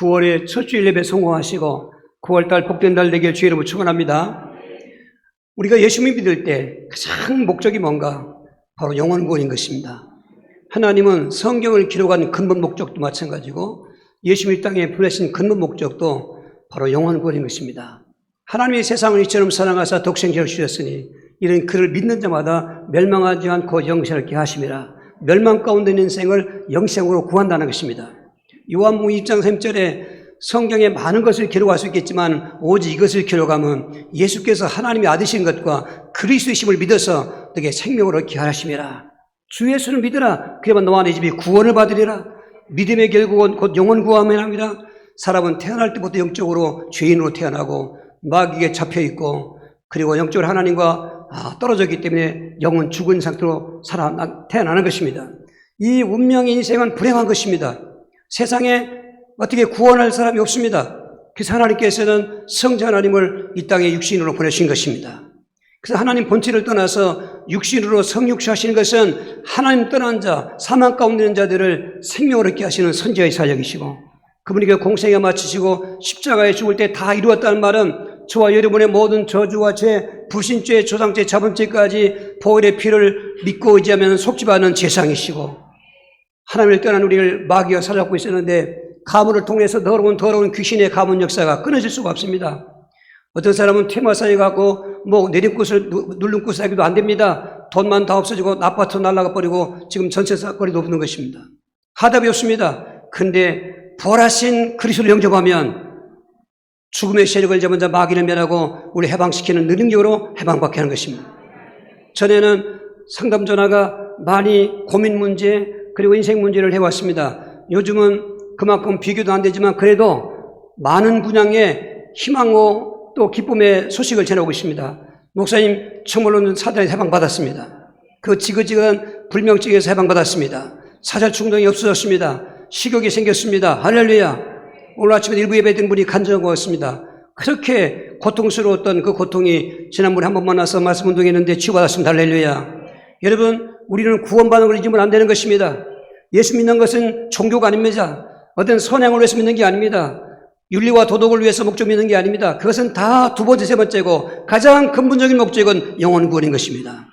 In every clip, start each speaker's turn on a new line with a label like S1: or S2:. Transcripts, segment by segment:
S1: 9월에 첫 주일 예배 성공하시고 9월달 복된 달 되길 주의 이름으로 축원합니다. 우리가 예수님 믿을 때 가장 목적이 뭔가? 바로 영혼 구원인 것입니다. 하나님은 성경을 기록한 근본 목적도 마찬가지고 예수님 이 땅에 보내신 근본 목적도 바로 영혼 구원인 것입니다. 하나님이 세상을 이처럼 사랑하사 독생자를 주셨으니 이는 그를 믿는 자마다 멸망하지 않고 영생을 얻게 하심이라. 멸망 가운데 있는 생을 영생으로 구한다는 것입니다. 요한복음 2장 3절에 성경에 많은 것을 기록할 수 있겠지만 오직 이것을 기록하면 예수께서 하나님의 아들이신 것과 그리스도이심을 믿어서 너에게 생명을 얻게 하심이라. 주 예수를 믿으라. 그래야만 너와 네 집이 구원을 받으리라. 믿음의 결국은 곧 영혼 구함이 합니다. 사람은 태어날 때부터 영적으로 죄인으로 태어나고 마귀에게 잡혀있고 그리고 영적으로 하나님과 떨어졌기 때문에 영은 죽은 상태로 태어나는 것입니다. 이 운명의 인생은 불행한 것입니다. 세상에 어떻게 구원할 사람이 없습니다. 그래서 하나님께서는 성자 하나님을 이 땅에 육신으로 보내신 것입니다. 그래서 하나님 본체를 떠나서 육신으로 성육시하시는 것은 하나님 떠난 자, 사망 가운데 있는 자들을 생명을 얻게 하시는 선지자의 사역이시고 그분이 그 공생에 마치시고 십자가에 죽을 때 다 이루었다는 말은 저와 여러분의 모든 저주와 죄, 불신죄, 조상죄, 자범죄까지 보혈의 피를 믿고 의지하면 속죄받는 제상이시고 하나님을 떠난 우리를 마귀가 사로잡고 있었는데 가문을 통해서 더러운 귀신의 가문 역사가 끊어질 수가 없습니다. 어떤 사람은 퇴마사에 가고 내림굿을 누름굿을 하기도 안 됩니다. 돈만 다 없어지고 아파트 날아가 버리고 지금 전세사거리도 없는 것입니다. 하답이 없습니다. 근데 부활하신 그리스도를 영접하면 죽음의 세력을 잡은 자 마귀를 멸하고 우리 해방시키는 능력으로 해방받게 하는 것입니다. 전에는 상담 전화가 많이 고민 문제 그리고 인생 문제를 해왔습니다. 요즘은 그만큼 비교도 안 되지만 그래도 많은 분야의 희망과 또 기쁨의 소식을 전하고 있습니다. 목사님 정말로 사단에서 해방받았습니다. 그 지긋지긋한 불면증에서 해방받았습니다. 사절 충동이 없어졌습니다. 식욕이 생겼습니다. 할렐루야. 오늘 아침에 일부 예배된 분이 간증하고 왔습니다. 그렇게 고통스러웠던 그 고통이 지난번에 한번 만나서 말씀 운동했는데 치유받았습니다. 할렐루야. 여러분 우리는 구원받는 걸 잊으면 안 되는 것입니다. 예수 믿는 것은 종교가 아닙니다. 어떤 선행을 위해서 믿는 게 아닙니다. 윤리와 도덕을 위해서 목적 믿는 게 아닙니다. 그것은 다 두 번째, 세 번째고 가장 근본적인 목적은 영혼 구원인 것입니다.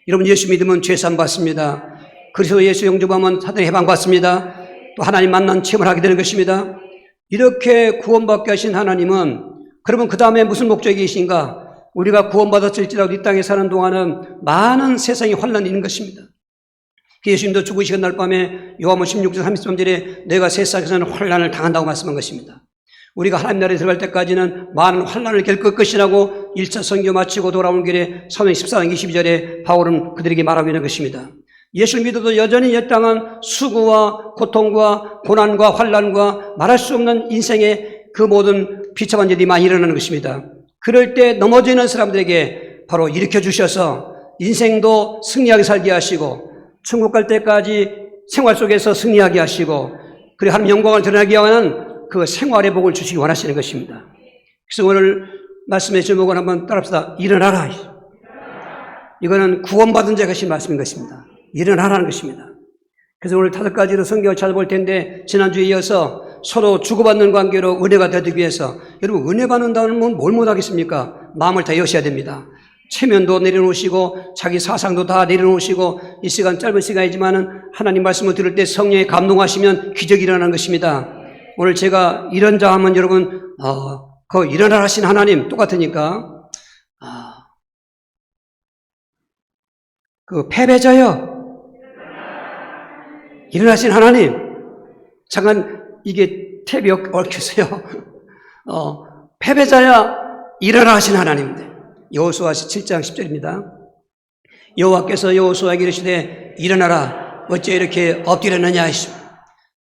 S1: 여러분 예수 믿으면 죄산 받습니다. 그리스도 예수 영접하면 사단에 해방받습니다. 또 하나님 만난 체험을 하게 되는 것입니다. 이렇게 구원받게 하신 하나님은 그러면 그 다음에 무슨 목적이 계신가? 우리가 구원받았을지라도 이 땅에 사는 동안은 많은 세상의 환란이 있는 것입니다. 예수님도 죽으시는 날 밤에 요한복음 16장 33절에 내가 세상에서는 환란을 당한다고 말씀한 것입니다. 우리가 하나님 나라에 들어갈 때까지는 많은 환란을 겪을 것이라고 1차 선교 마치고 돌아오는 길에 사도행 14장 22절에 바울은 그들에게 말하고 있는 것입니다. 예수를 믿어도 여전히 이 땅은 수고와 고통과 고난과 환란과 말할 수 없는 인생의 그 모든 비참한 일이 많이 일어나는 것입니다. 그럴 때 넘어지는 사람들에게 바로 일으켜 주셔서 인생도 승리하게 살게 하시고 천국 갈 때까지 생활 속에서 승리하게 하시고 그리고 하나님 영광을 드러나게 하는 그 생활의 복을 주시기 원하시는 것입니다. 그래서 오늘 말씀의 제목을 한번 따라합시다. 일어나라. 이거는 구원받은 자가 하신 말씀인 것입니다. 일어나라는 것입니다. 그래서 오늘 5가지로 성경을 찾아볼 텐데 지난주에 이어서 서로 주고받는 관계로 은혜가 되기 위해서 여러분 은혜 받는다면 뭘 못하겠습니까? 마음을 다 여셔야 됩니다. 체면도 내려놓으시고 자기 사상도 다 내려놓으시고 이 시간 짧은 시간이지만 하나님 말씀을 들을 때 성령에 감동하시면 기적이 일어나는 것입니다. 오늘 제가 이런 자 하면 여러분 그 일어나라 하신 하나님 똑같으니까 그 패배자여 일어나신 하나님. 잠깐 이게 탭이 얽혀서요. 패배자야 일어나 하신 하나님인데 여호수아 7장 10절입니다. 여호와께서 여호수아에게 이르시되 일어나라 어째 이렇게 엎드렸느냐 하시오.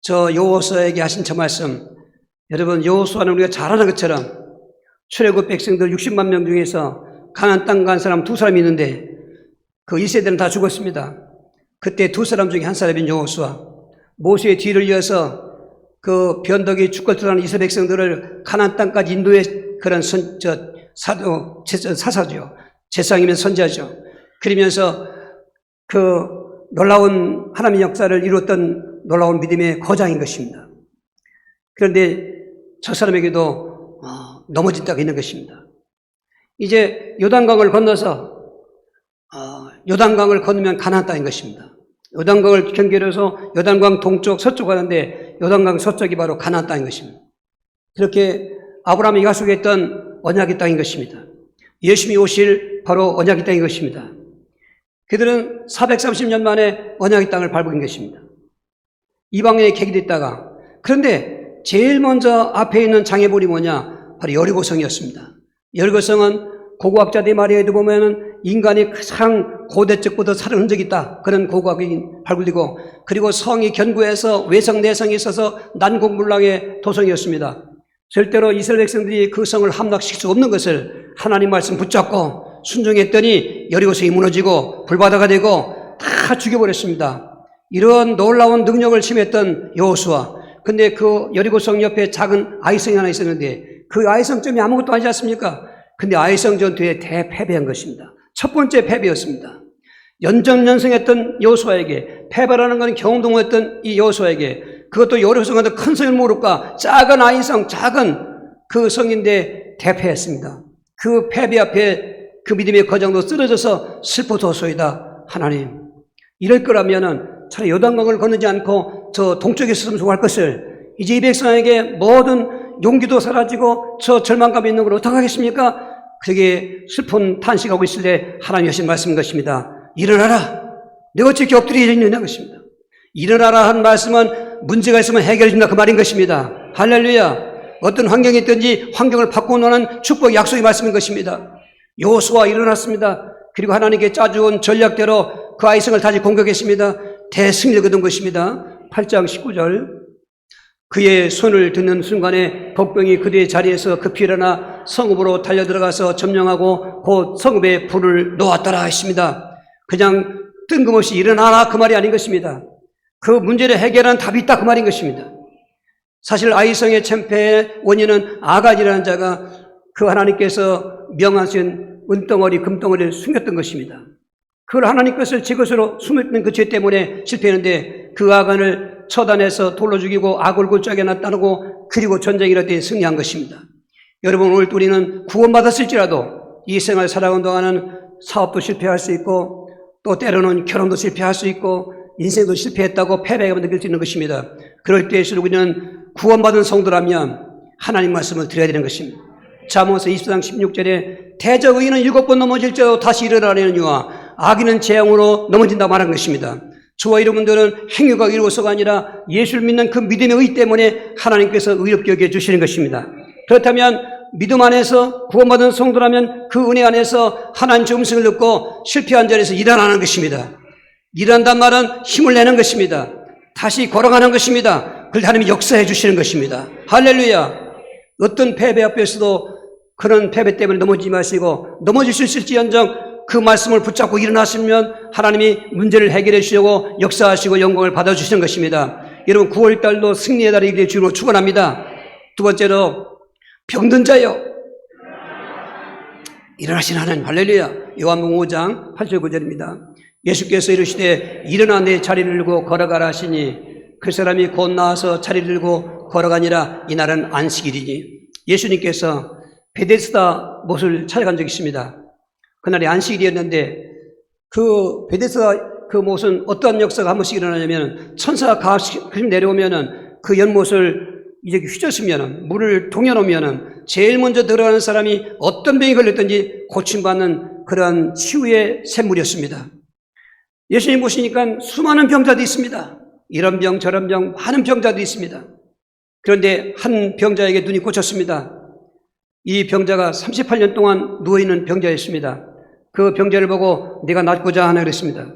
S1: 저 여호수아에게 하신 저 말씀 여러분 여호수아는 우리가 잘 아는 것처럼 출애굽 백성들 60만 명 중에서 가나안 땅 간 사람 2사람이 있는데 그 1세대는 다 죽었습니다. 그때 2사람 중에 한 사람인 여호수아 모세의 뒤를 이어서 그 변덕이 죽을듯하는 이스라엘 백성들을 가나안 땅까지 인도의 그런 사사죠. 제상이면 선지자죠. 그러면서 그 놀라운 하나님의 역사를 이루었던 놀라운 믿음의 거장인 것입니다. 그런데 저 사람에게도 넘어진 데가 있는 것입니다. 이제 요단강을 건너서 요단강을 건너면 가나안 땅인 것입니다. 요단강을 경계로서 요단강 동쪽 서쪽 가는데 요단강 서쪽이 바로 가나안 땅인 것입니다. 그렇게 아브라함이 약속했던 언약의 땅인 것입니다. 예수님이 오실 바로 언약의 땅인 것입니다. 그들은 430년 만에 언약의 땅을 밟은 것입니다. 이방인의 객이 됐다가, 그런데 제일 먼저 앞에 있는 장애물이 뭐냐? 바로 여리고성이었습니다. 여리고성은 고고학자들의 말에도 보면은 인간이 가장 고대적부터 살은 흔적이 있다, 그런 고고학이 발굴되고, 그리고 성이 견고해서 외성 내성이 있어서 난공불락의 도성이었습니다. 절대로 이스라엘 백성들이 그 성을 함락시킬 수 없는 것을 하나님 말씀 붙잡고 순종했더니 여리고성이 무너지고 불바다가 되고 다 죽여버렸습니다. 이런 놀라운 능력을 심했던 여호수아. 근데 그 여리고성 옆에 작은 아이성이 하나 있었는데 그 아이성점이 아무것도 아니지 않습니까? 근데 아이성 전투에 대패배한 것입니다. 첫 번째 패배였습니다. 연전연승했던 여호수아에게, 패배라는 건 경험도 못했던 이 여호수아에게, 그것도 여리고성한테 큰 성을 모를까 작은 아이성, 작은 그 성인데 대패했습니다. 그 패배 앞에 그 믿음의 거장도 쓰러져서 슬퍼도소이다. 하나님, 이럴 거라면은 차라리 요단강을 건너지 않고 저 동쪽에 있었으면 좋을 것을, 이제 이 백성에게 모든 용기도 사라지고 저 절망감이 있는 걸 어떡하겠습니까? 그게 슬픈 탄식하고 있을 때 하나님이 하신 말씀인 것입니다. 일어나라. 내가 어찌 이렇게 엎드려 있느냐 것입니다. 일어나라 한 말씀은 문제가 있으면 해결해 준다 그 말인 것입니다. 할렐루야. 어떤 환경이 있든지 환경을 바꾸는 축복 약속의 말씀인 것입니다. 여호수아 일어났습니다. 그리고 하나님께 짜주온 전략대로 그 아이성을 다시 공격했습니다. 대승리를 거둔 것입니다. 8장 19절. 그의 손을 듣는 순간에 복병이 그들의 자리에서 급히 일어나 성읍으로 달려들어가서 점령하고 곧 성읍에 불을 놓았더라 했습니다. 그냥 뜬금없이 일어나라 그 말이 아닌 것입니다. 그 문제를 해결하는 답이 있다 그 말인 것입니다. 사실 아이성의 참패의 원인은 아간이라는 자가 그 하나님께서 명하신 은덩어리 금덩어리를 숨겼던 것입니다. 그걸 하나님 것을 제 것으로 숨겼던 그 죄 때문에 실패했는데 그 아간을 처단해서 돌로 죽이고 악을 골짜기에 놨다고, 그리고 전쟁이라 때 승리한 것입니다. 여러분, 오늘 우리는 구원받았을지라도 이 생활 살아온 동안은 사업도 실패할 수 있고 또 때로는 결혼도 실패할 수 있고 인생도 실패했다고 패배감을 느낄 수 있는 것입니다. 그럴 때일수록 우리는 구원받은 성도라면 하나님 말씀을 드려야 되는 것입니다. 잠언서 24장 16절에 대적 의인은 7번 넘어질지라도 다시 일어나려니와 악인은 재앙으로 넘어진다고 말한 것입니다. 저와 여러분들은 행위가 이루어서가 아니라 예수를 믿는 그 믿음의 의 때문에 하나님께서 의롭게 여겨주시는 것입니다. 그렇다면 믿음 안에서 구원받은 성도라면 그 은혜 안에서 하나님 음성을 듣고 실패한 자리에서 일어나는 것입니다. 일어난단 말은 힘을 내는 것입니다. 다시 걸어가는 것입니다. 그걸 하나님이 역사해 주시는 것입니다. 할렐루야. 어떤 패배 앞에서도 그런 패배 때문에 넘어지지 마시고, 넘어질 수 있을지언정 그 말씀을 붙잡고 일어나시면 하나님이 문제를 해결해 주시고 역사하시고 영광을 받아주시는 것입니다. 여러분, 9월달도 승리의 달이 되길 주님으로 축원합니다. 두 번째로, 병든 자여 일어나시는 하나님. 할렐루야. 요한복음 5장 8절 9절입니다. 예수께서 이르시되 일어나 내 자리를 들고 걸어가라 하시니 그 사람이 곧 나와서 자리를 들고 걸어가니라. 이날은 안식일이니. 예수님께서 베데스다 못을 찾아간 적이 있습니다. 그날이 안식일이었는데 그 베데스다 그 못은 어떠한 역사가 한 번씩 일어나냐면, 천사가 가끔씩 내려오면은 그 연못을 이제 휘젓으면은, 물을 동여놓으면은 제일 먼저 들어가는 사람이 어떤 병이 걸렸든지 고침받는 그러한 치유의 샘물이었습니다. 예수님 보시니까 수많은 병자도 있습니다. 이런 병 저런 병 많은 병자도 있습니다. 그런데 한 병자에게 눈이 꽂혔습니다. 이 병자가 38년 동안 누워있는 병자였습니다. 그 병자를 보고 내가 낫고자 하나 그랬습니다.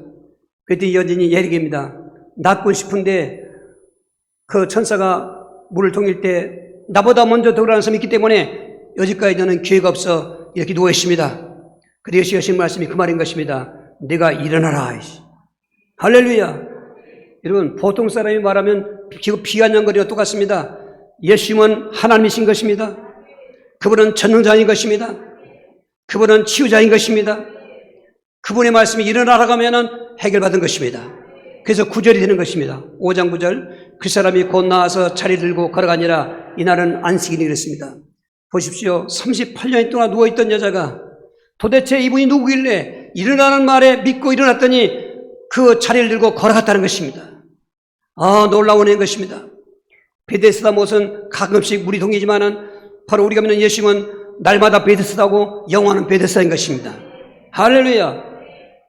S1: 그때 여진이 얘기입니다. 낫고 싶은데 그 천사가 물을 동일 때 나보다 먼저 들어가는 사람이 있기 때문에 여지까지 저는 기회가 없어 이렇게 누워있습니다. 그래서 예수님이 하신 말씀이 그 말인 것입니다. 내가 일어나라. 할렐루야. 여러분, 보통 사람이 말하면 비아냥거리와 똑같습니다. 예수님은 하나님이신 것입니다. 그분은 전능자인 것입니다. 그분은 치유자인 것입니다. 그분의 말씀이 일어나라고 하면은 해결받은 것입니다. 그래서 9절이 되는 것입니다. 5장 9절. 그 사람이 곧 나와서 자리 들고 걸어가니라. 이날은 안식일이 그랬습니다. 보십시오. 38년 동안 누워있던 여자가 도대체 이분이 누구길래 일어나는 말에 믿고 일어났더니 그 자리를 들고 걸어갔다는 것입니다. 놀라운 애인 것입니다. 베데스다 못은 가끔씩 물이 동이지만은 바로 우리가 믿는 예수님은 날마다 베데스다고 영원한 베데스다인 것입니다. 할렐루야.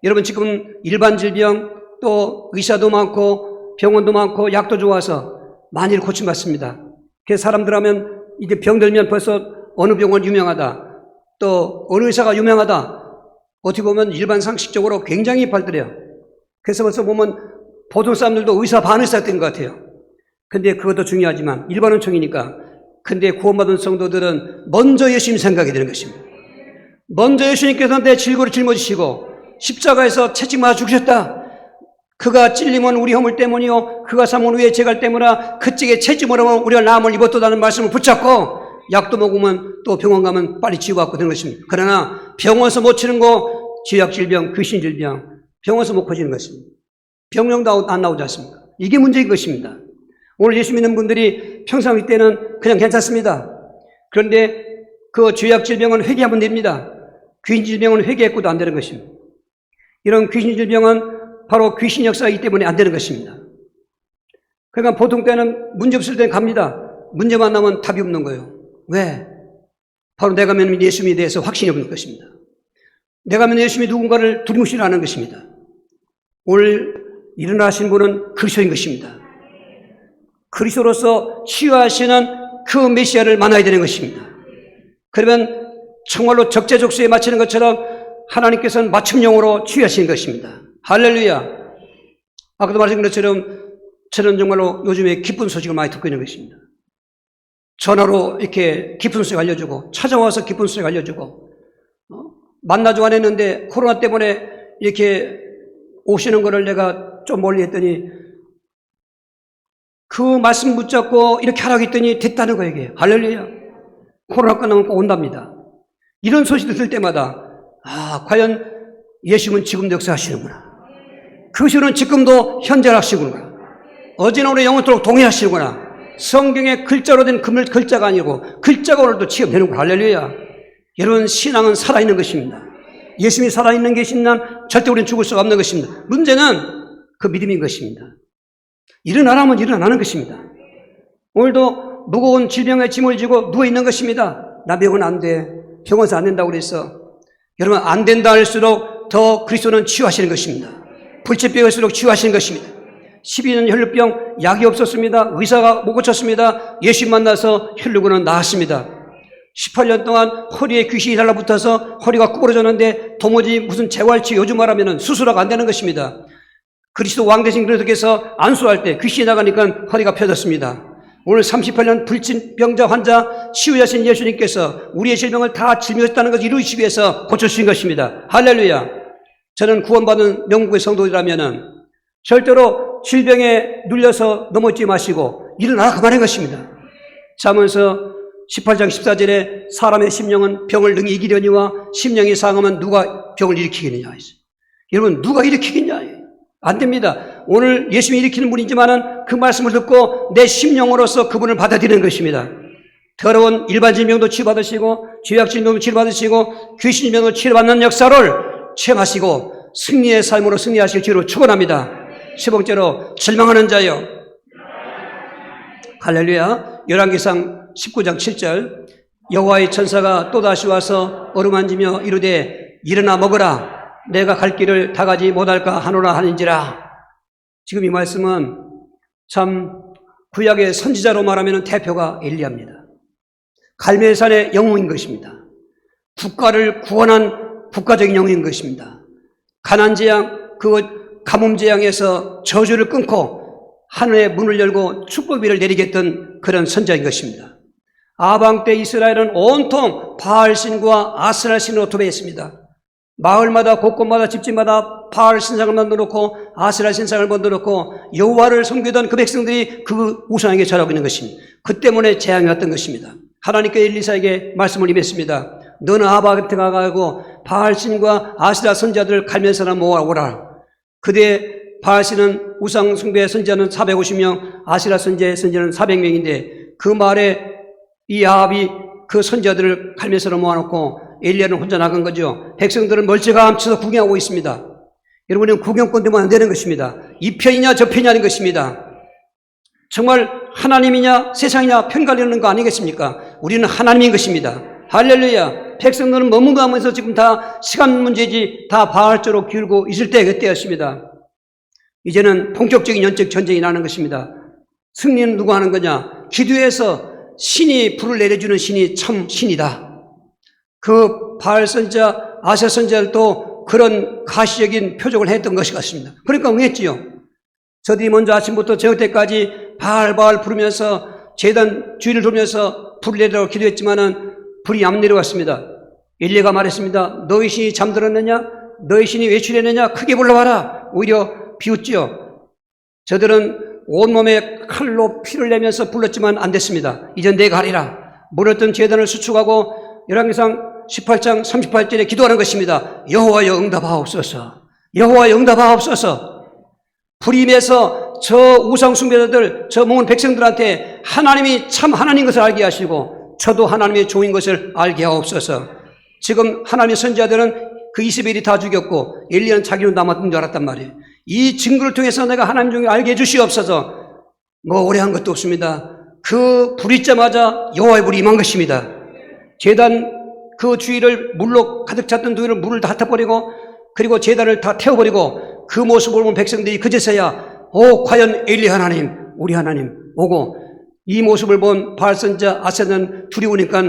S1: 여러분 지금 일반 질병 또 의사도 많고 병원도 많고 약도 좋아서 많이 고침받습니다. 그래서 사람들 하면 이제 병들면 벌써 어느 병원 유명하다 또 어느 의사가 유명하다 어떻게 보면 일반 상식적으로 굉장히 발달해요. 그래서 벌써 보면 보통 사람들도 의사 반의사 된 것 같아요. 근데 그것도 중요하지만 일반원총이니까 근데 구원받은 성도들은 먼저 예수님 생각이 되는 것입니다. 먼저 예수님께서 내 질고를 짊어지시고 십자가에서 채찍맞아 죽으셨다. 그가 찔림은 우리 허물 때문이요 그가 삼은 우리의 죄가 때문이라 그쪽에 채찍을 하면 우리가 나음을 입었다는 말씀을 붙잡고 약도 먹으면 또 병원 가면 빨리 치유받고 되는 것입니다. 그러나 병원에서 못 치는 거 죄악 질병, 귀신 질병 병원에서 못 고치는 것입니다. 병명도 안 나오지 않습니까? 이게 문제인 것입니다. 오늘 예수 믿는 분들이 평상시 때는 그냥 괜찮습니다. 그런데 그 죄악 질병은 회개하면 됩니다. 귀신 질병은 회개했고도 안 되는 것입니다. 이런 귀신 질병은 바로 귀신 역사이기 때문에 안 되는 것입니다. 그러니까 보통 때는 문제 없을 때는 갑니다. 문제만 나면 답이 없는 거예요. 왜? 바로 내가 믿는 예수님에 대해서 확신이 없는 것입니다. 내가 믿는 예수님이 누군가를 두리뭉실 아는 것입니다. 오늘 일어나신 분은 그리스도인 것입니다. 그리스도로서 치유하시는 그 메시아를 만나야 되는 것입니다. 그러면 정말로 적재적소에 맞추는 것처럼 하나님께서는 맞춤형으로 치유하시는 것입니다. 할렐루야. 아까도 말씀드린 것처럼 저는 정말로 요즘에 기쁜 소식을 많이 듣고 있는 것입니다. 전화로 이렇게 기쁜 소식 알려주고 찾아와서 기쁜 소식 알려주고 만나지 않았는데 코로나 때문에 이렇게 오시는 거를 내가 좀 멀리 했더니 그 말씀 붙잡고 이렇게 하라고 했더니 됐다는 거예요. 이게. 할렐루야. 코로나 끝나면 꼭 온답니다. 이런 소식을 들을 때마다 과연 예수님은 지금도 역사하시는구나. 그리스도는 지금도 현재하시는구나. 어제나 오늘 영원토록 동행하시는구나. 성경에 글자로 된 글자가 아니고 글자가 오늘도 체험되는구나. 할렐루야. 여러분 신앙은 살아있는 것입니다. 예수님이 살아있는 계신 한 절대 우리는 죽을 수가 없는 것입니다. 문제는 그 믿음인 것입니다. 일어나라면 일어나는 것입니다. 오늘도 무거운 질병의 짐을 지고 누워있는 것입니다. 나 병은 안 돼. 병원에서 안 된다고 그래서 여러분 안 된다 할수록 더 그리스도는 치유하시는 것입니다. 불치병일수록 치유하시는 것입니다. 12년 혈루병 약이 없었습니다. 의사가 못 고쳤습니다. 예수 만나서 혈루군은 나았습니다. 18년 동안 허리에 귀신이 달라붙어서 허리가 구부러졌는데 도무지 무슨 재활치 요즘 말하면 수술하고 안 되는 것입니다. 그리스도 왕 대신 그리스도께서 안수할 때 귀신이 나가니까 허리가 펴졌습니다. 오늘 38년 불치병자 환자 치유하신 예수님께서 우리의 질병을 다 짊어졌다는 것을 이루시기 위해서 고쳐주신 것입니다. 할렐루야. 저는 구원받은 영국의 성도들이라면 절대로 질병에 눌려서 넘어지지 마시고 일어나라 그 말인 것입니다. 잠언서 18장 14절에 사람의 심령은 병을 능히 이기려니와 심령이 상하면 누가 병을 일으키겠느냐. 여러분 누가 일으키겠냐. 안 됩니다. 오늘 예수님이 일으키는 분이지만은 그 말씀을 듣고 내 심령으로서 그분을 받아들이는 것입니다. 더러운 일반 질병도 치료받으시고 죄악 질병도 치료받으시고 귀신 질병도 치료받는 역사를 체험하시고 승리의 삶으로 승리하실 주로 축원합니다. 세 번째로 절망하는 자여. 할렐루야. 열왕기상 19장 7절 여호와의 천사가 또다시 와서 어루만지며 이르되 일어나 먹으라. 내가 갈 길을 다 가지 못할까 하노라 하는지라. 지금 이 말씀은 참 구약의 선지자로 말하면 대표가 엘리야입니다. 갈멜산의 영웅인 것입니다. 국가를 구원한 국가적인 영웅인 것입니다. 가난재앙, 그 가뭄재앙에서 저주를 끊고 하늘의 문을 열고 축복비를 내리게 했던 그런 선자인 것입니다. 아방 때 이스라엘은 온통 바알신과 아스라신으로 도배했습니다. 마을마다 곳곳마다 집집마다 바알 신상을 만들어놓고 아스라 신상을 만들어놓고 여호와를 섬기던 그 백성들이 그 우상에게 절하고 있는 것입니다. 그 때문에 재앙이 왔던 것입니다. 하나님께 엘리사에게 말씀을 임했습니다. 너는 아바한테 가가지고 바알신과 아스라 선자들을 갈멜산에 모아오라. 그때 바알신은 우상 숭배 선자는 450명, 아스라 선자는 400명인데 그 말에 이 아합이 그 선지자들을 갈매서로 모아놓고 엘리야는 혼자 나간 거죠. 백성들은 멀찌감쳐서 구경하고 있습니다. 여러분은 구경꾼 되면 안 되는 것입니다. 이 편이냐 저 편이냐는 것입니다. 정말 하나님이냐 세상이냐 편 가리는 거 아니겠습니까? 우리는 하나님인 것입니다. 할렐루야. 백성들은 머뭇거리면서 지금 다 시간 문제지 다 바알 쪽으로 기울고 있을 그때였습니다. 이제는 본격적인 영적 전쟁이 나는 것입니다. 승리는 누가 하는 거냐? 기도해서 신이 불을 내려주는 신이 참 신이다. 그 바알 선지자, 아세 선지자들도 그런 가시적인 표적을 했던 것이 같습니다. 그러니까 응했지요. 저들이 먼저 아침부터 저녁 때까지 바알 부르면서 제단 주위를 돌면서 불을 내리라고 기도했지만은 불이 안 내려왔습니다. 엘리야가 말했습니다. 너희 신이 잠들었느냐? 너희 신이 외출했느냐? 크게 불러봐라. 오히려 비웃지요. 저들은 온몸에 칼로 피를 내면서 불렀지만 안 됐습니다. 이젠 내가 하리라. 물었던 제단을 수축하고 열왕기상 18장 38절에 기도하는 것입니다. 여호와여 응답하옵소서. 여호와여 응답하옵소서. 불이 임해서 저 우상숭배자들, 저 모든 백성들한테 하나님이 참 하나님인 것을 알게 하시고 저도 하나님의 종인 것을 알게 하옵소서. 지금 하나님의 선지자들은 그 이세벨이 다 죽였고 엘리야는 자기는 남았던 줄 알았단 말이에요. 이 증거를 통해서 내가 하나님 종인 알게 해주시옵소서. 뭐 오래 한 것도 없습니다. 그 불이 있자마자 여호와의 불이 임한 것입니다. 제단 그 주위를 물로 가득 찼던 주위를 물을 다 흩어버리고 그리고 제단을 다 태워버리고 그 모습을 본 백성들이 그제서야 과연 엘리 하나님, 우리 하나님 오고 이 모습을 본 바알 선지자 아세는 두려우니까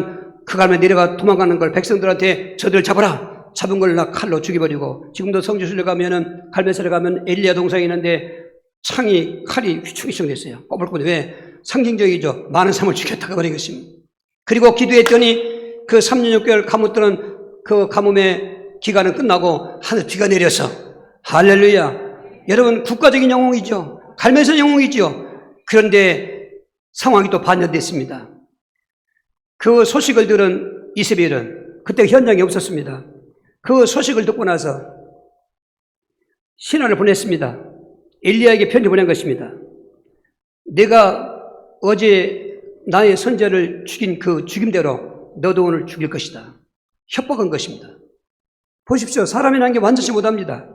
S1: 그 갈매 내려가 도망가는 걸 백성들한테 저들 잡아라. 잡은 걸 칼로 죽여버리고 지금도 성지순례 가면은 갈매설에 가면 엘리야 동상이 있는데 창이 칼이 휘청휘청 됐어요. 꼬불꼬불. 왜? 상징적이죠. 많은 사람을 죽였다가 버린 것입니다. 그리고 기도했더니 그 3년 6개월 가뭄 그 가뭄의 기간은 끝나고 하늘 비가 내려서 할렐루야. 여러분 국가적인 영웅이죠. 갈매선 영웅이죠. 그런데 상황이 또 반전됐습니다. 그 소식을 들은 이세벨은 그때 현장에 없었습니다. 그 소식을 듣고 나서 신하를 보냈습니다. 엘리야에게 편지 보낸 것입니다. 내가 어제 나의 선지자를 죽인 그 죽임대로 너도 오늘 죽일 것이다. 협박한 것입니다. 보십시오. 사람이라는 게 완전치 못합니다.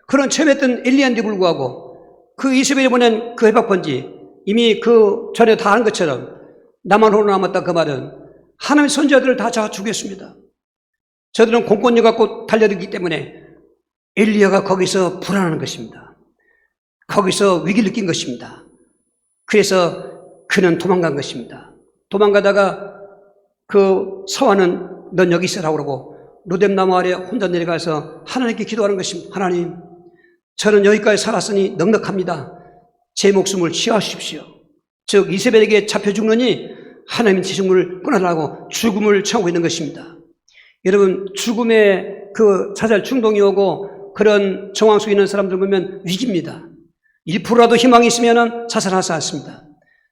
S1: 그런 처음했던 엘리야인데 불구하고 그 이세벨이 보낸 그 협박 편지 이미 그 전에 다 한 것처럼 나만 홀로 남았다 그 말은 하나님의 선지자들을 다 죽였습니다. 저들은 공권력 갖고 달려들기 때문에 엘리야가 거기서 불안한 것입니다. 거기서 위기를 느낀 것입니다. 그래서 그는 도망간 것입니다. 도망가다가 그 사환은 넌 여기 있으라고 그러고 로뎀나무 아래 혼자 내려가서 하나님께 기도하는 것입니다. 하나님, 저는 여기까지 살았으니 넉넉합니다. 제 목숨을 취하십시오. 즉 이세벨에게 잡혀 죽느니 하나님 제 죽음을 끊어달라고 죽음을 청하고 있는 것입니다. 여러분 죽음의 그 자살 충동이 오고 그런 정황 속에 있는 사람들 보면 위기입니다. 1%라도 희망이 있으면 자살하지 않습니다.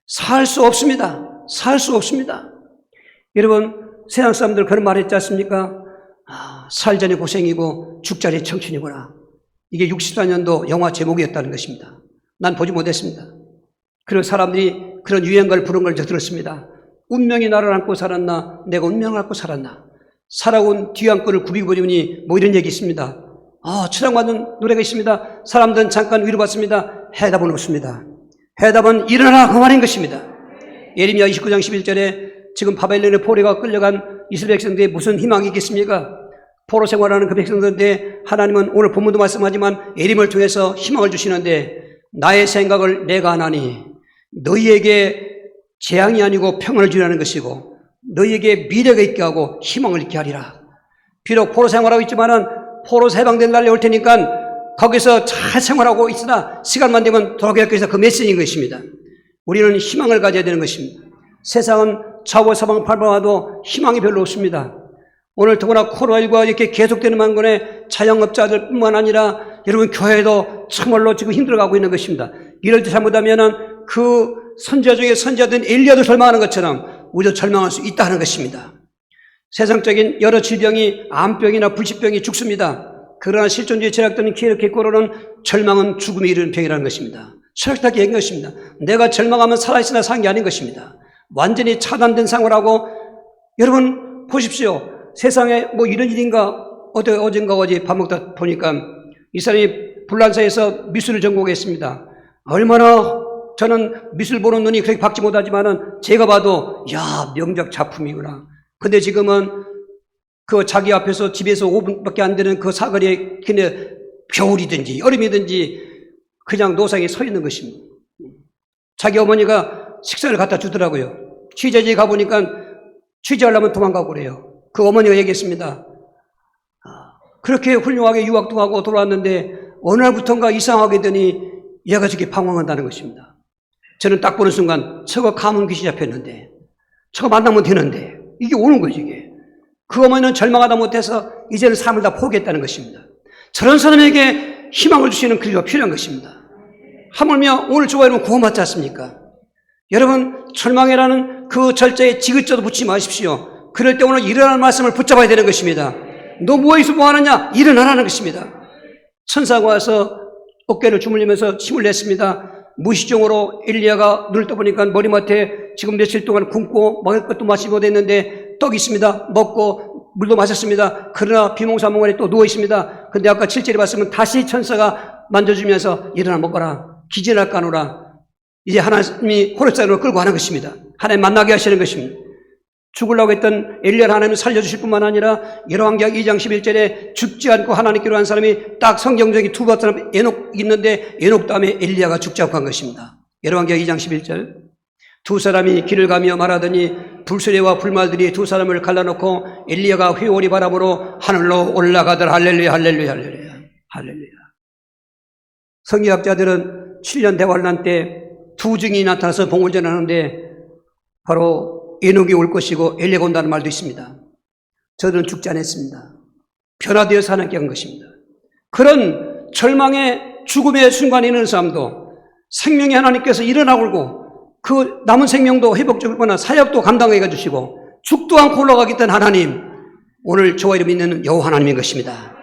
S1: 살 수 없습니다. 살 수 없습니다. 여러분 세상 사람들 그런 말 했지 않습니까? 살자니 고생이고 죽자니 청춘이구나. 이게 64년도 영화 제목이었다는 것입니다. 난 보지 못했습니다. 그런 사람들이 그런 유행가를 부른 걸 들었습니다. 운명이 나를 안고 살았나 내가 운명을 안고 살았나 살아온 뒤안권을 굽이버리니 뭐 이런 얘기 있습니다. 추앙받는 노래가 있습니다. 사람들은 잠깐 위로받습니다. 해답은 없습니다. 해답은 일어나라 그 말인 것입니다. 예레미야 29장 11절에 지금 바벨론의 포로가 끌려간 이스라엘 백성들의 무슨 희망이 있겠습니까? 포로 생활하는 그 백성들한테 하나님은 오늘 본문도 말씀하지만 예림을 통해서 희망을 주시는데 나의 생각을 내가 하나니 너희에게 재앙이 아니고 평안을 주라는 것이고 너희에게 미래가 있게 하고 희망을 있게 하리라. 비록 포로 생활하고 있지만은 포로에서 해방된 날이 올 테니까 거기서 잘 생활하고 있으나 시간만 되면 돌아가기 위해서 그 메시지인 것입니다. 우리는 희망을 가져야 되는 것입니다. 세상은 좌우 사방 팔방와도 희망이 별로 없습니다. 오늘 더구나 코로나19가 이렇게 계속되는 만권에 자영업자들 뿐만 아니라 여러분 교회도 참말로 지금 힘들어가고 있는 것입니다. 이럴 때 잘못하면 그 선지자 중에 선지자된 엘리야도 절망하는 것처럼 우리도 절망할 수 있다는 것입니다. 세상적인 여러 질병이 암병이나 불치병이 죽습니다. 그러나 실존주의 철학자는 기독교로는 절망은 죽음에 이르는 병이라는 것입니다. 철학자가 얘기한 것입니다. 내가 절망하면 살아있으나 산 게 아닌 것입니다. 완전히 차단된 생활하고, 여러분 보십시오. 세상에 뭐 이런 일인가, 어젠가 어제 밥 먹다 보니까 이 사람이 불란서에서 미술을 전공했습니다. 얼마나 저는 미술 보는 눈이 그렇게 밝지 못하지만은 제가 봐도 야, 명작 작품이구나. 근데 지금은 그 자기 앞에서 집에서 5분밖에 안 되는 그 사거리에 그냥 겨울이든지 여름이든지 그냥 노상에 서 있는 것입니다. 자기 어머니가 식사를 갖다 주더라고요. 취재지에 가보니까 취재하려면 도망가고 그래요. 그 어머니가 얘기했습니다. 그렇게 훌륭하게 유학도 가고 돌아왔는데 어느 날부턴가 이상하게 되니 얘가 저렇게 방황한다는 것입니다. 저는 딱 보는 순간 저거 가문 귀신 잡혔는데 저거 만나면 되는데 이게 오는 거죠 이게. 그 어머니는 절망하다 못해서 이제는 삶을 다 포기했다는 것입니다. 저런 사람에게 희망을 주시는 그리스도가 필요한 것입니다. 하물며 오늘 주가 여러분 구원받지 않습니까? 여러분 절망이라는 그 절자에 지긋져도 붙지 마십시오. 그럴 때 오늘 일어나는 말씀을 붙잡아야 되는 것입니다. 너 뭐해서 뭐하느냐? 일어나라는 것입니다. 천사가 와서 어깨를 주물리면서 힘을 냈습니다. 무시종으로 엘리야가 눈을 떠보니까 머리맡에 지금 며칠 동안 굶고 먹을 것도 마시지 못했는데 떡이 있습니다. 먹고 물도 마셨습니다. 그러나 비몽사몽간에 또 누워 있습니다. 근데 아까 7절에 봤으면 다시 천사가 만져주면서 일어나 먹거라. 기진할 까노라. 이제 하나님이 호렙산으로 끌고 가는 것입니다. 하나님 만나게 하시는 것입니다. 죽으려고 했던 엘리야를 하나님이 살려주실 뿐만 아니라 열왕기하 2장 11절에 죽지 않고 하나님께로 한 사람이 딱 성경적인 두 사람 에녹 있는데 에녹 다음에 엘리야가 죽지 않고 한 것입니다. 열왕기하 2장 11절 두 사람이 길을 가며 말하더니 불수레와 불말들이 두 사람을 갈라놓고 엘리야가 회오리 바람으로 하늘로 올라가더라. 할렐루야 할렐루야 할렐루야 할렐루야. 성경학자들은 7년 대환란 때 두 증인이 나타나서 봉을 전하는데 바로 에녹이 올 것이고 엘리야가 온다는 말도 있습니다. 저들은 죽지 않았습니다. 변화되어서 하나님께 간 것입니다. 그런 절망의 죽음의 순간에 있는 사람도 생명의 하나님께서 일어나고 그 남은 생명도 회복적이거나 사역도 감당해 주시고 죽도 않고 올라가겠다는 하나님, 오늘 저와 이름 있는 여호와 하나님인 것입니다.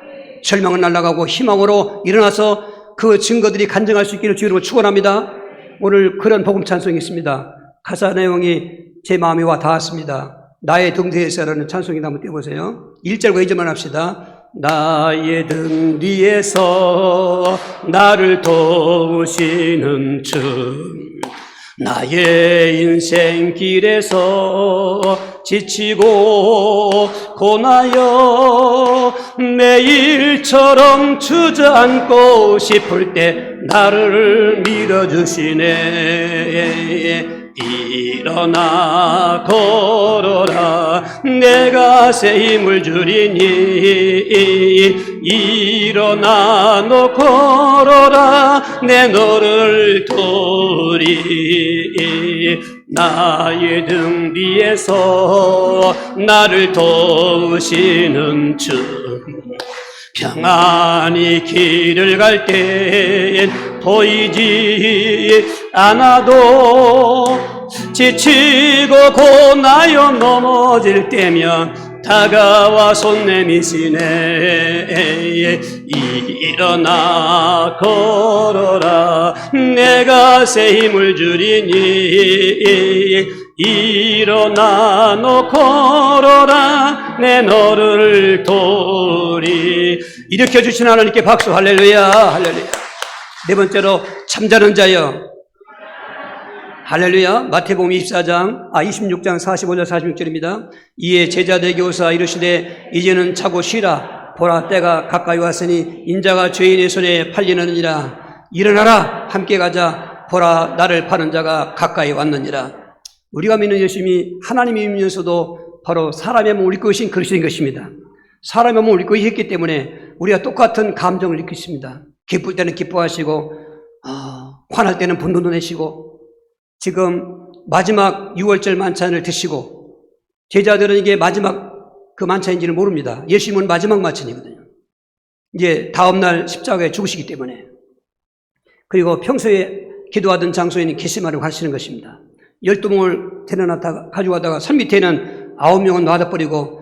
S1: 절망은 날아가고 희망으로 일어나서 그 증거들이 간증할 수 있기를 주님으로 축원합니다. 오늘 그런 복음 찬송이 있습니다. 가사 내용이 제 마음에 와 닿았습니다. 나의 등 뒤에서라는 찬송이 한번 띄워보세요. 1절과 2절만 합시다. 나의 등 뒤에서 나를 도우시는 주, 나의 인생 길에서 지치고 고나여 매일처럼 주저앉고 싶을 때 나를 밀어주시네. 일어나 걸어라 내가 새 힘을 주리니 일어나 너 걸어라 내 너를 도우리. 나의 등 뒤에서 나를 도우시는 주, 평안히 길을 갈 땐 보이지 않아도 지치고 고나여 넘어질 때면 다가와 손 내미시네. 일어나 걸어라 내가 새 힘을 주리니 일어나 너 걸어라 내 너를 도우리. 일으켜주신 하나님께 박수. 할렐루야 할렐루야. 네 번째로 잠자는 자여. 할렐루야. 마태복음 26장 45절 46절입니다. 이에 제자들에게 오사 이르시되 이제는 자고 쉬라. 보라 때가 가까이 왔으니 인자가 죄인의 손에 팔리느니라. 일어나라 함께 가자. 보라 나를 파는 자가 가까이 왔느니라. 우리가 믿는 예수님이 하나님이면서도 바로 사람의 몸을 입고 계신 그리스도인 것입니다. 사람의 몸을 입고 있기 때문에 우리가 똑같은 감정을 느끼십니다. 기쁠 때는 기뻐하시고 화날 때는 분노도 내시고, 지금 마지막 6월절 만찬을 드시고 제자들은 이게 마지막 그 만찬인지는 모릅니다. 예수님은 마지막 만찬이거든요. 이제 다음날 십자가에 죽으시기 때문에. 그리고 평소에 기도하던 장소에는 겟세마네로 가시는 것입니다. 12몽을 데려놨다가 가져가다가 산 밑에는 9명은 놔둬버리고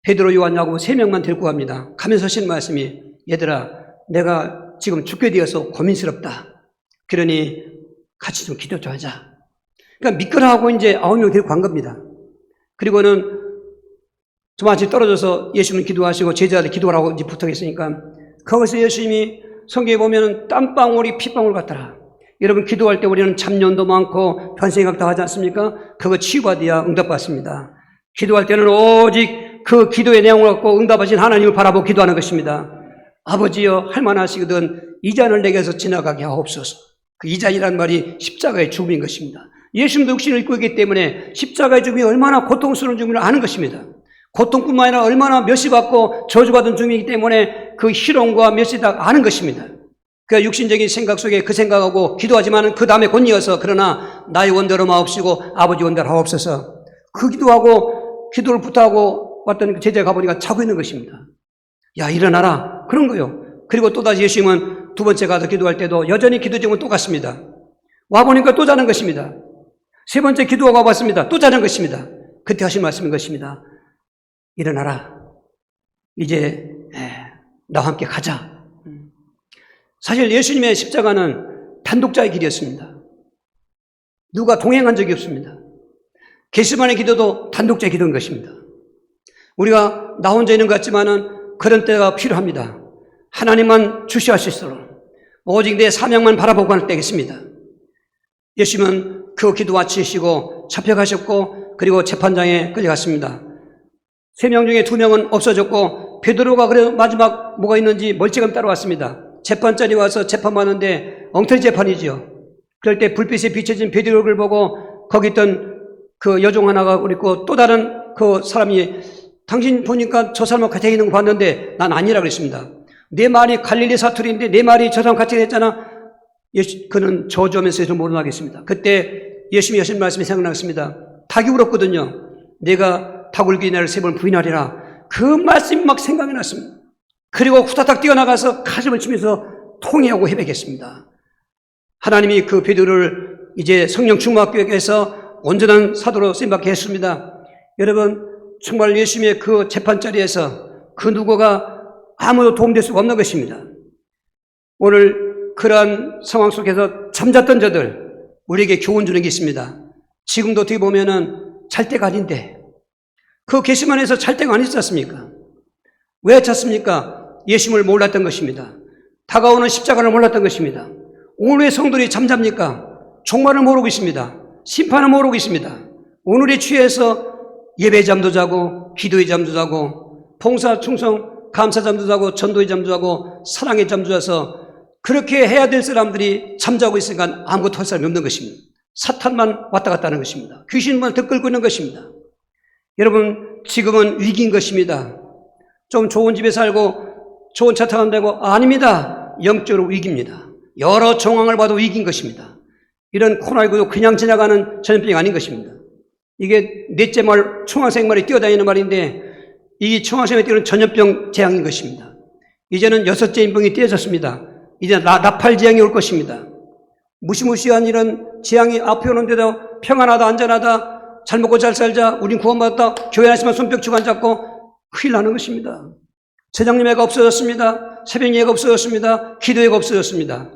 S1: 베드로, 요한, 야고보 3명만 데리고 갑니다. 가면서 하시는 말씀이 얘들아 내가 지금 죽게 되어서 고민스럽다. 그러니 같이 좀 기도 좀 하자. 그러니까 믿거라 하고 이제 9명 데리고 간 겁니다. 그리고는 저만치 떨어져서 예수님 기도하시고 제자들 기도하라고 이제 부탁했으니까 거기서 예수님이 성경에 보면 땀방울이 핏방울 같더라. 여러분 기도할 때 우리는 잡념도 많고 변생각도 하지 않습니까? 그거 치유받아야 응답받습니다. 기도할 때는 오직 그 기도의 내용을 갖고 응답하신 하나님을 바라보고 기도하는 것입니다. 아버지여 할만하시거든 이 잔을 내게서 지나가게 하옵소서. 그 이 잔이란 말이 십자가의 죽음인 것입니다. 예수님도 육신을 입고 있기 때문에 십자가의 죽음이 얼마나 고통스러운 죽음을 아는 것입니다. 고통뿐만 아니라 얼마나 멸시받고 저주받은 죽음이기 때문에 그 희롱과 멸시다 아는 것입니다. 그 육신적인 생각 속에 그 생각하고 기도하지만 그 다음에 곧 이어서 그러나 나의 원대로 마옵시고 아버지 원대로 하옵소서. 그 기도하고 기도를 부탁하고 왔던 그 제자가 가보니까 자고 있는 것입니다. 야 일어나라 그런 거요. 그리고 또다시 예수님은 두 번째 가서 기도할 때도 여전히 기도 제목은 똑같습니다. 와보니까 또 자는 것입니다. 세 번째 기도하고 와봤습니다. 또 자는 것입니다. 그때 하신 말씀인 것입니다. 일어나라. 이제 나와 함께 가자. 사실 예수님의 십자가는 단독자의 길이었습니다. 누가 동행한 적이 없습니다. 겟세마네 기도도 단독자의 기도인 것입니다. 우리가 나 혼자 있는 것 같지만은 그런 때가 필요합니다. 하나님만 주시할 수 있도록 오직 내 사명만 바라보고 할 때겠습니다. 예수님은 그 기도 마치시고 잡혀가셨고 그리고 재판장에 끌려갔습니다. 3명 중에 2명은 없어졌고 베드로가 그래도 마지막 뭐가 있는지 멀찌감 따라왔습니다. 재판장이 와서 재판받는데 엉터리 재판이지요. 그럴 때 불빛에 비춰진 베드로를 보고 거기 있던 그 여종 하나가 그랬고 또 다른 그 사람이 당신 보니까 저 사람하고 같이 있는 거 봤는데 난 아니라 그랬습니다. 내 말이 갈릴리 사투리인데 내 말이 저 사람 같이 했잖아. 그는 저주하면서 좀 모르겠습니다. 그때 예수님이 하신 말씀이 생각났습니다. 닭이 울었거든요. 내가 닭 울기 나를 3번 부인하리라. 그 말씀이 막 생각이 났습니다. 그리고 후다닥 뛰어나가서 가슴을 치면서 통회하고 회백했습니다. 하나님이 그 베드로를 이제 성령 충만학교에서 온전한 사도로 쓰임받게 했습니다. 여러분 정말 예수님의 그 재판자리에서 그 누구가 아무도 도움될 수가 없는 것입니다. 오늘 그러한 상황 속에서 잠잤던 자들 우리에게 교훈 주는 게 있습니다. 지금도 어떻게 보면은 잘 때가 아닌데 그 겟세마네에서 잘 때가 아니지 않습니까? 왜 잤습니까? 예수님을 몰랐던 것입니다. 다가오는 십자가를 몰랐던 것입니다. 오늘의 성도들이 잠잡니까? 종말을 모르고 있습니다. 심판을 모르고 있습니다. 오늘에 취해서 예배 잠도 자고 기도의 잠도 자고 봉사 충성 감사 잠도 자고 전도의 잠도 자고 사랑의 잠도 자서 그렇게 해야 될 사람들이 잠자고 있으니까 아무것도 할 사람이 없는 것입니다. 사탄만 왔다 갔다 하는 것입니다. 귀신만 들끓고 있는 것입니다. 여러분 지금은 위기인 것입니다. 좀 좋은 집에 살고 좋은 차 타는다고 아닙니다. 영적으로 위기입니다. 여러 정황을 봐도 위기인 것입니다. 이런 코로나19도 그냥 지나가는 전염병이 아닌 것입니다. 이게 넷째 말 총학생 말이 뛰어다니는 말인데 이 총학생이 뛰어는 전염병 재앙인 것입니다. 이제는 6째 인병이 띄어졌습니다. 이제 나팔 재앙이 올 것입니다. 무시무시한 이런 재앙이 앞에 오는데도 평안하다 안전하다 잘 먹고 잘 살자 우린 구원받았다 교회 안에서만 손뼉치고 앉았고 큰일 나는 것입니다. 재정림 예가 없어졌습니다. 새벽 예가 없어졌습니다. 기도 예가 없어졌습니다.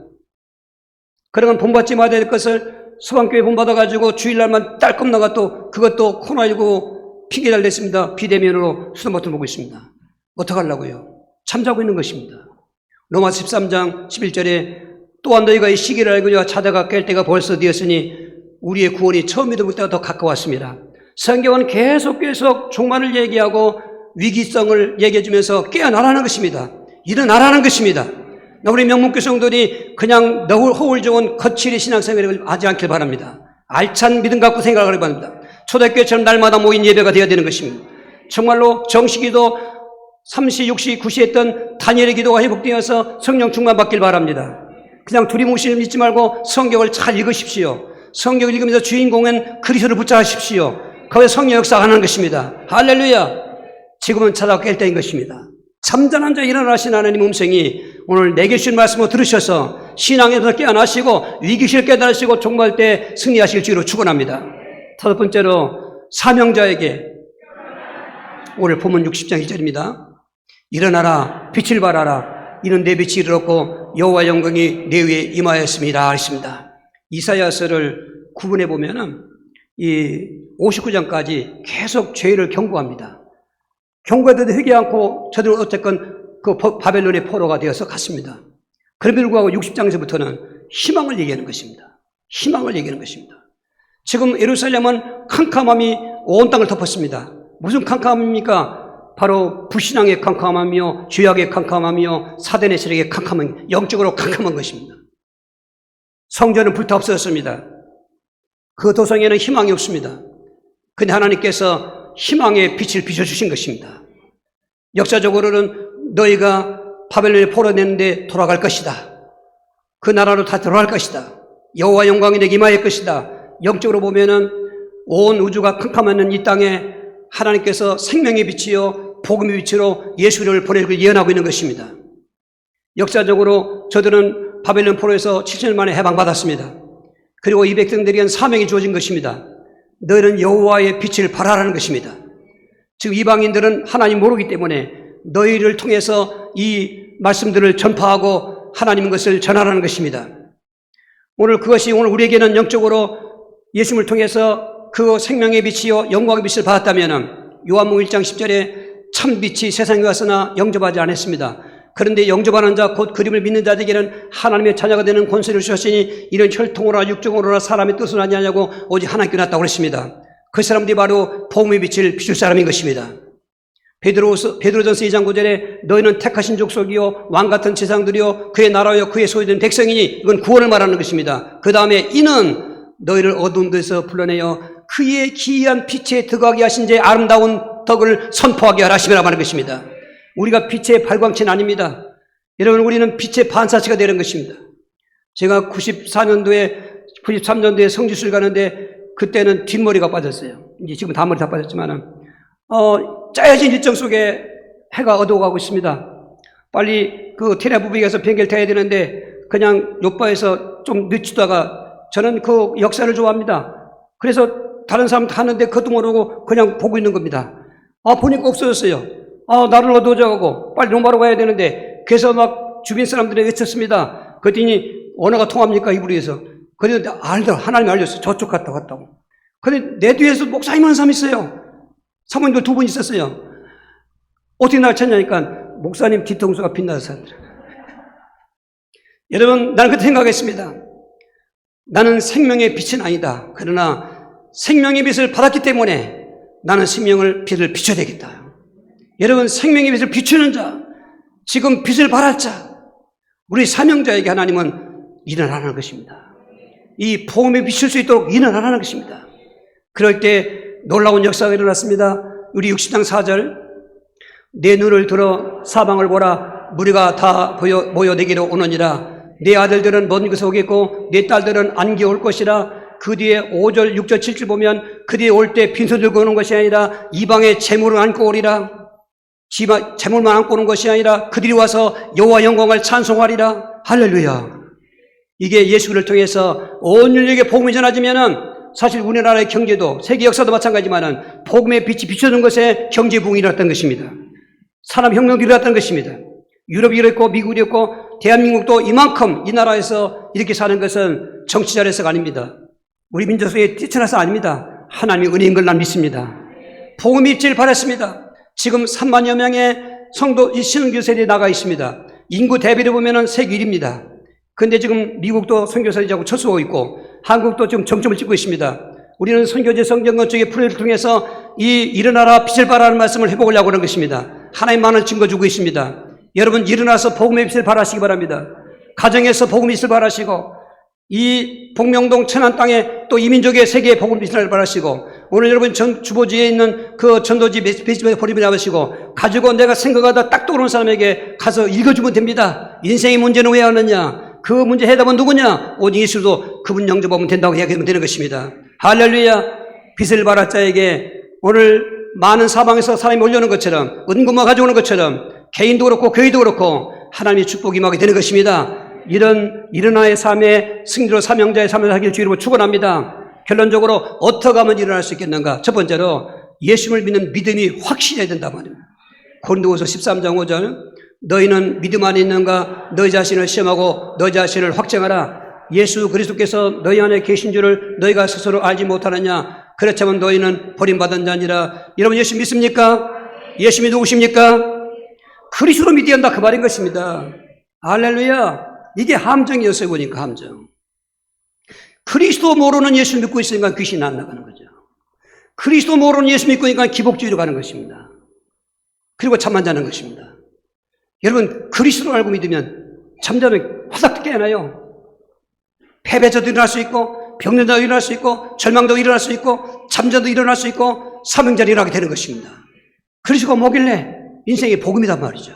S1: 그러면 본받지 말아야 될 것을 서방교회 본받아가지고 주일날만 딸끔 나가 또 그것도 코로나19 핑계 잘 냈습니다. 비대면으로 수도버튼 보고 있습니다. 어떡하려고요? 잠자고 있는 것입니다. 로마서 13장 11절에 또한 너희가 이 시기를 알고 자다가 깰 때가 벌써 되었으니 우리의 구원이 처음 믿을 때가 더 가까웠습니다. 성경은 계속 종말을 얘기하고 위기성을 얘기해 주면서 깨어나라는 것입니다. 일어나라는 것입니다. 우리 명문교 성도들이 그냥 허울 좋은 거칠의 신앙생활을 하지 않길 바랍니다. 알찬 믿음 갖고 생각하길 바랍니다. 초대교회처럼 날마다 모인 예배가 되어야 되는 것입니다. 정말로 정식기도 3시, 6시, 9시 했던 다니엘의 기도가 회복되어서 성령 충만 받길 바랍니다. 그냥 두리뭉실 믿지 말고 성경을 잘 읽으십시오. 성경을 읽으면서 주인공은 그리스도를 붙잡으십시오. 거기에 성령 역사하는 것입니다. 할렐루야. 지금은 찾아 깰 때인 것입니다. 잠잠한 자 일어나신 하나님 음성이 오늘 내게 주신 말씀을 들으셔서 신앙에서 깨어나시고 위기실 깨달으시고 종말 때 승리하실 주로 축원합니다. 5번째로 사명자에게 오늘 본문 60장 1절입니다. 일어나라 빛을 발하라 이는 내 빛이 이르렀고 여호와 영광이 내 위에 임하였습니다. 하십니다. 이사야서를 구분해 보면은 이 59장까지 계속 죄를 경고합니다. 경고해도 회개 않고 저들은 어쨌건 그 바벨론의 포로가 되어서 갔습니다. 그럼에도 불구하고 60장에서부터는 희망을 얘기하는 것입니다. 희망을 얘기하는 것입니다. 지금 예루살렘은 캄캄함이 온 땅을 덮었습니다. 무슨 캄캄함입니까? 바로 불신앙의 캄캄함이요, 죄악의 캄캄함이요, 사단의 세력의 캄캄함, 영적으로 캄캄한 것입니다. 성전은 불타 없어졌습니다. 그 도성에는 희망이 없습니다. 근데 하나님께서 희망의 빛을 비춰주신 것입니다. 역사적으로는 너희가 바벨론에 포로되는데 돌아갈 것이다. 그 나라로 다 들어갈 것이다. 여호와 영광이 내게 임할 것이다. 영적으로 보면은 온 우주가 캄캄한 이 땅에 하나님께서 생명의 빛이요 복음의 빛으로 예수를 보내고 예언하고 있는 것입니다. 역사적으로 저들은 바벨론 포로에서 7년 만에 해방받았습니다. 그리고 이 백성들에게는 사명이 주어진 것입니다. 너희는 여호와의 빛을 발하라는 것입니다. 지금 이방인들은 하나님 모르기 때문에 너희를 통해서 이 말씀들을 전파하고 하나님 것을 전하라는 것입니다. 오늘 그것이 오늘 우리에게는 영적으로 예수님을 통해서 그 생명의 빛이요 영광의 빛을 받았다면 요한복음 1장 10절에 참 빛이 세상에 왔으나 영접하지 않았습니다. 그런데 영접하는 자 곧 그림을 믿는 자들에게는 하나님의 자녀가 되는 권세를 주셨으니 이는 혈통으로나 육정으로나 사람의 뜻은 아니하냐고 오직 하나님께 났다고 그랬습니다. 그 사람들이 바로 복음의 빛을 비출 사람인 것입니다. 베드로전서 2장 9절에 너희는 택하신 족속이요 왕같은 제사장들이요 그의 나라요 그의 소유된 백성이니 이건 구원을 말하는 것입니다. 그 다음에 이는 너희를 어두운 데서 불러내어 그의 기이한 빛에 들어가게 하신 제 아름다운 덕을 선포하게 하심이라 말하는 것입니다. 우리가 빛의 발광체는 아닙니다. 여러분 우리는 빛의 반사체가 되는 것입니다. 제가 93년도에 성지순례 가는데 그때는 뒷머리가 빠졌어요. 이제 지금 다 머리 다 빠졌지만은 짜여진 일정 속에 해가 어두워가고 있습니다. 빨리 그 텔아비브에 가서 비행기를 타야 되는데 그냥 요바에서 좀 늦추다가 저는 그 역사를 좋아합니다. 그래서 다른 사람 타는데 그것도 모르고 그냥 보고 있는 겁니다. 보니까 없어졌어요. 나를 어두워져가고 빨리 로마로 가야 되는데 그래서 막 주변 사람들이 외쳤습니다. 그랬더니 언어가 통합니까? 이브리에서. 그런데 하나님이 알렸어요. 저쪽 갔다고. 그런데 내 뒤에서 목사님 한 사람 있어요. 사모님도 2분 있었어요. 어떻게 날 찾냐니까 목사님 뒤통수가 빛나는 사람들. 여러분 나는 그렇게 생각했습니다. 나는 생명의 빛은 아니다. 그러나 생명의 빛을 받았기 때문에 나는 생명의 빛을 비춰야 되겠다. 여러분 생명의 빛을 비추는 자, 지금 빛을 발할 자, 우리 사명자에게 하나님은 일어나라는 것입니다. 이 복음에 비출 수 있도록 일어나라는 것입니다. 그럴 때 놀라운 역사가 일어났습니다. 우리 60장 4절 내 눈을 들어 사방을 보라 무리가 다 모여 내게로 오느니라 내 아들들은 먼 곳에 오겠고 내 딸들은 안개 올 것이라 그 뒤에 5절 6절 7절 보면 그 뒤에 올 때 빈손 들고 오는 것이 아니라 이방의 재물을 안고 오리라 재물만 안고 오는 것이 아니라 그들이 와서 여호와 영광을 찬송하리라. 할렐루야. 이게 예수를 통해서 온 인류에게 복음이 전해지면은 사실 우리나라의 경제도 세계 역사도 마찬가지지만은 복음의 빛이 비춰주는 것에 경제 부흥이 일어났던 것입니다. 산업혁명도 일어났던 것입니다. 유럽이 이랬고 미국이 이랬고 대한민국도 이만큼 이 나라에서 이렇게 사는 것은 정치 잘해서가 아닙니다. 우리 민족의 뛰쳐나서 아닙니다. 하나님의 은혜인 걸 난 믿습니다. 복음이 입지를 바랐습니다. 지금 3만여 명의 성도 신흥교 세대에 나가 있습니다. 인구 대비를 보면은 세계 1위입니다. 근데 지금 미국도 선교사들이 자꾸 철수하고 있고 한국도 지금 정점을 찍고 있습니다. 우리는 선교제 성경건 쪽의 프로젝트를 통해서 이 일어나라 빛을 발하는 말씀을 해보려고 하는 것입니다. 하나님 많은 증거 주고 있습니다. 여러분 일어나서 복음의 빛을 발하시기 바랍니다. 가정에서 복음의 빛을 발하시고 이 복명동 천안 땅에 또 이민족의 세계의 복음의 빛을 발하시고 오늘 여러분 주보지에 있는 그 전도지 페이스북에 버리면 잡으시고 가지고 내가 생각하다 딱 떠오르는 사람에게 가서 읽어주면 됩니다. 인생의 문제는 왜 하느냐? 그 문제 해답은 누구냐? 오직 예수도 그분 영접하면 된다고 이야기하면 되는 것입니다. 할렐루야. 빛을 발할 자에게 오늘 많은 사방에서 사람이 몰려오는 것처럼 은금만 가져오는 것처럼 개인도 그렇고 교회도 그렇고 하나님의 축복이 임하게 되는 것입니다. 이런 일어나의 삶의 승리로 사명자의 삶을 하길 주의로 축원합니다. 결론적으로 어떻게 하면 일어날 수 있겠는가? 첫 번째로 예수를 믿는 믿음이 확실해야 된다 말입니다. 고린도후서 13장 5절 너희는 믿음 안에 있는가? 너희 자신을 시험하고 너희 자신을 확증하라. 예수 그리스도께서 너희 안에 계신 줄을 너희가 스스로 알지 못하느냐? 그렇다면 너희는 버림받은 자니라. 여러분 예수 믿습니까? 예수님이 누구십니까? 그리스도로 믿어야 한다 그 말인 것입니다. 할렐루야. 이게 함정이었어요. 보니까 함정. 그리스도 모르는 예수 믿고 있으니까 귀신이 안 나가는 거죠. 그리스도 모르는 예수 믿고 있으니까 기복주의로 가는 것입니다. 그리고 잠만 자는 것입니다. 여러분 그리스도를 알고 믿으면 잠자면 화삭 깨어나요. 패배자도 일어날 수 있고 병든 자도 일어날 수 있고 절망도 일어날 수 있고 잠자도 일어날 수 있고 사명자를 일어나게 되는 것입니다. 그리스도가 뭐길래 인생의 복음이란 말이죠.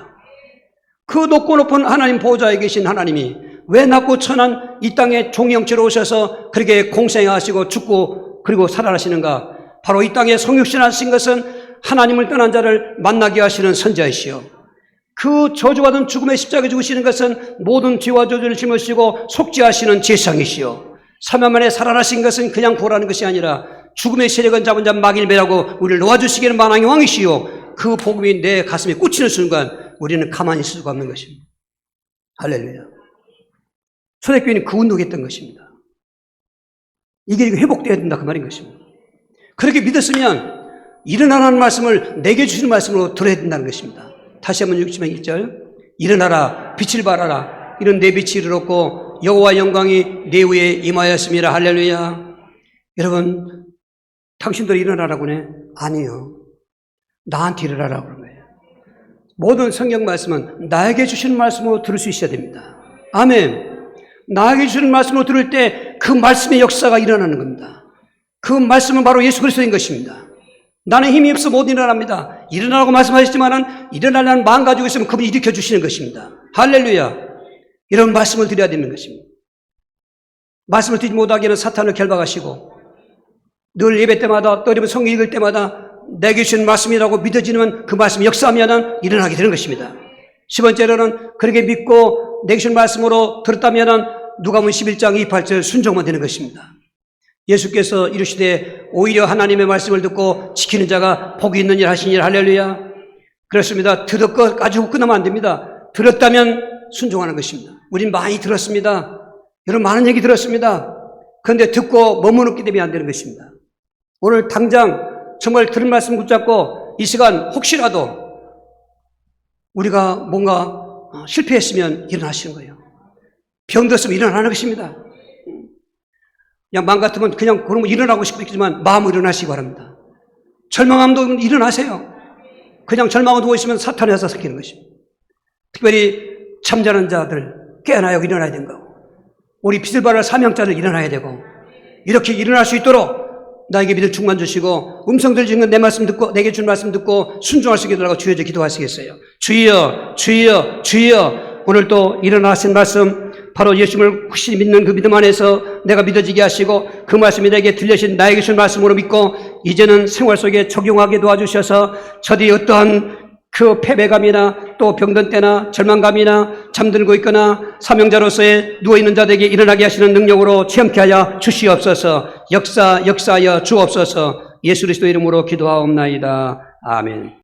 S1: 그 높고 높은 하나님 보호자에 계신 하나님이 왜 낮고 천한 이 땅에 종형체로 오셔서 그렇게 공생하시고 죽고 그리고 살아나시는가? 바로 이 땅에 성육신하신 것은 하나님을 떠난 자를 만나게 하시는 선자이시요. 그 저주받은 죽음의 십자가에 죽으시는 것은 모든 죄와 저주를 짊어지시고 속죄하시는 제사장이시요. 3일 만에 살아나신 것은 그냥 보라는 것이 아니라 죽음의 세력은 잡은 자 막일배라고 우리를 놓아주시기는 만왕의 왕이시요. 그 복음이 내 가슴에 꽂히는 순간 우리는 가만히 있을 수가 없는 것입니다. 할렐루야. 초대교회는 그 운동했던 것입니다. 이게 회복되어야 된다 그 말인 것입니다. 그렇게 믿었으면 일어나라는 말씀을 내게 주시는 말씀으로 들어야 된다는 것입니다. 다시 한번 6장 1절 일어나라 빛을 발하라 이런 내 빛이 이르렀고 여호와 영광이 내 위에 임하였습니다. 할렐루야. 여러분 당신들 일어나라고 해? 아니요. 나한테 일어나라고 그런 거예요. 모든 성경 말씀은 나에게 주시는 말씀으로 들을 수 있어야 됩니다. 아멘. 나에게 주시는 말씀으로 들을 때 그 말씀의 역사가 일어나는 겁니다. 그 말씀은 바로 예수 그리스도인 것입니다. 나는 힘이 없어 못 일어납니다. 일어나라고 말씀하셨지만은 일어나려는 마음 가지고 있으면 그분이 일으켜 주시는 것입니다. 할렐루야. 이런 말씀을 드려야 되는 것입니다. 말씀을 듣지 못하기에는 사탄을 결박하시고 늘 예배 때마다 또 성경 읽을 때마다 내게 주신 말씀이라고 믿어지면 그 말씀이 역사하면은 일어나게 되는 것입니다. 10번째로는 그렇게 믿고 내게 주신 말씀으로 들었다면은 누가복음 11장 28절 순종만 되는 것입니다. 예수께서 이르시되 오히려 하나님의 말씀을 듣고 지키는 자가 복이 있는 일 하시니라. 할렐루야. 그렇습니다. 들을 것 가지고 끝나면 안 됩니다. 들었다면 순종하는 것입니다. 우린 많이 들었습니다. 여러분 많은 얘기 들었습니다. 그런데 듣고 머무르게 되면 안 되는 것입니다. 오늘 당장 정말 들은 말씀 붙잡고 이 시간 혹시라도 우리가 뭔가 실패했으면 일어나시는 거예요. 병들었으면 일어나는 것입니다. 그냥 마음 같으면 그냥 그런 거 일어나고 싶겠지만 마음으로 일어나시기 바랍니다. 절망함도 일어나세요. 그냥 절망하고 누워있으면 사탄의 회사 섞이는 것입니다. 특별히 잠자는 자들 깨어나야 일어나야 되는 거고 우리 빛을 발할 사명자들 일어나야 되고 이렇게 일어날 수 있도록 나에게 믿을 충만 주시고 음성 들리는 내 말씀 듣고 내게 준 말씀 듣고 순종할 수 있게 해달라고 주여 기도하시겠어요. 주여 주여 주여 오늘 또 일어나신 말씀 바로 예수님을 확실히 믿는 그 믿음 안에서 내가 믿어지게 하시고 그 말씀이 내게 들려신 나에게 준 말씀으로 믿고 이제는 생활 속에 적용하게 도와주셔서 저들이 어떠한 그 패배감이나 또 병든 때나 절망감이나 잠들고 있거나 사명자로서의 누워있는 자들에게 일어나게 하시는 능력으로 체험케 하여 주시옵소서. 역사하여 주옵소서. 예수 그리스도 이름으로 기도하옵나이다. 아멘.